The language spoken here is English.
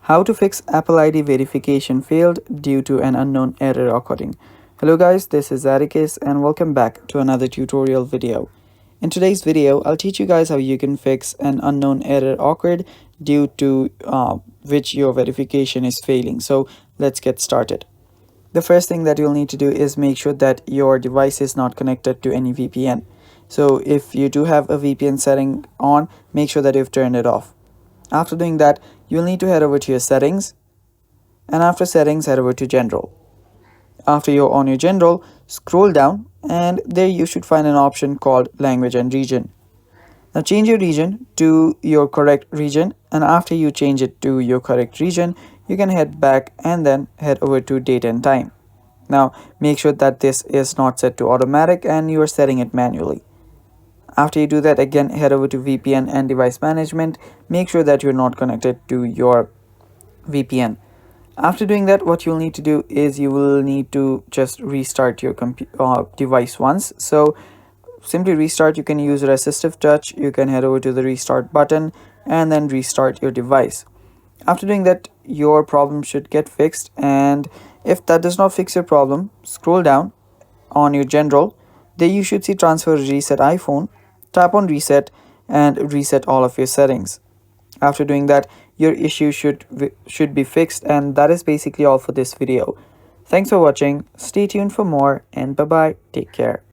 How to fix Apple ID verification failed due to an unknown error occurring. Hello guys, this is Atticus and welcome back to another tutorial video. In today's video, I'll teach you guys how you can fix an unknown error occurred due to which your verification is failing. So let's get started. The first thing that you'll need to do is make sure that your device is not connected to any VPN. So if you do have a VPN setting on, make sure that you've turned it off. After doing that, you'll need to head over to your settings, and after settings, head over to general. After you're on your general, scroll down and there you should find an option called language and region. Now change your region to your correct region, and after you change it to your correct region, you can head back and then head over to date and time. Now make sure that this is not set to automatic and you are setting it manually. After you do that, again head over to VPN and device management. Make sure that you're not connected to your VPN. After doing that, what you'll need to do is you will need to just restart your device once. So simply restart. You can use resistive touch. You can head over to the restart button and then restart your device. After doing that, your problem should get fixed, and if that does not fix your problem, scroll down on your general. There you should see transfer reset iPhone. Tap on reset and reset all of your settings. After doing that, your issue should be fixed, and that is basically all for this video. Thanks for watching. Stay tuned for more, and bye bye. Take care.